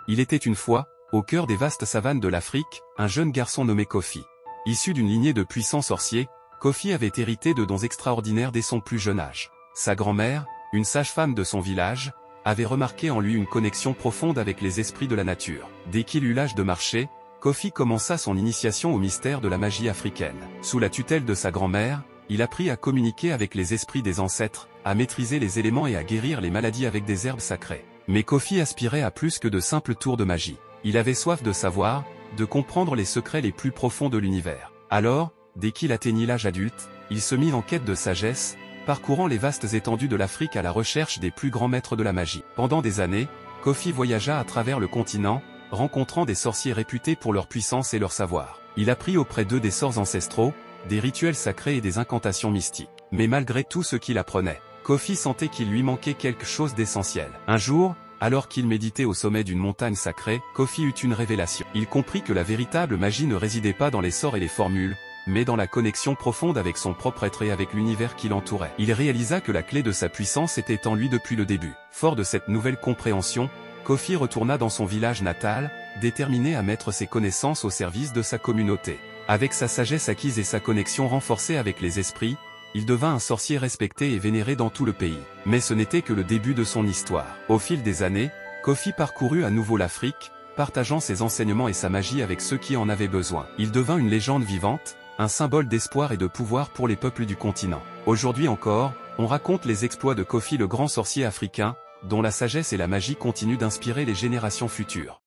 Il était une fois, au cœur des vastes savanes de l'Afrique, un jeune garçon nommé Kofi. Issu d'une lignée de puissants sorciers, Kofi avait hérité de dons extraordinaires dès son plus jeune âge. Sa grand-mère, une sage-femme de son village, avait remarqué en lui une connexion profonde avec les esprits de la nature. Dès qu'il eut l'âge de marcher, Kofi commença son initiation au mystère de la magie africaine. Sous la tutelle de sa grand-mère, il apprit à communiquer avec les esprits des ancêtres, à maîtriser les éléments et à guérir les maladies avec des herbes sacrées. Mais Kofi aspirait à plus que de simples tours de magie. Il avait soif de savoir, de comprendre les secrets les plus profonds de l'univers. Alors, dès qu'il atteignit l'âge adulte, il se mit en quête de sagesse, parcourant les vastes étendues de l'Afrique à la recherche des plus grands maîtres de la magie. Pendant des années, Kofi voyagea à travers le continent, rencontrant des sorciers réputés pour leur puissance et leur savoir. Il apprit auprès d'eux des sorts ancestraux, des rituels sacrés et des incantations mystiques. Mais malgré tout ce qu'il apprenait, Kofi sentait qu'il lui manquait quelque chose d'essentiel. Un jour, alors qu'il méditait au sommet d'une montagne sacrée, Kofi eut une révélation. Il comprit que la véritable magie ne résidait pas dans les sorts et les formules, mais dans la connexion profonde avec son propre être et avec l'univers qui l'entourait. Il réalisa que la clé de sa puissance était en lui depuis le début. Fort de cette nouvelle compréhension, Kofi retourna dans son village natal, déterminé à mettre ses connaissances au service de sa communauté. Avec sa sagesse acquise et sa connexion renforcée avec les esprits, il devint un sorcier respecté et vénéré dans tout le pays. Mais ce n'était que le début de son histoire. Au fil des années, Kofi parcourut à nouveau l'Afrique, partageant ses enseignements et sa magie avec ceux qui en avaient besoin. Il devint une légende vivante, un symbole d'espoir et de pouvoir pour les peuples du continent. Aujourd'hui encore, on raconte les exploits de Kofi le grand sorcier africain, dont la sagesse et la magie continuent d'inspirer les générations futures.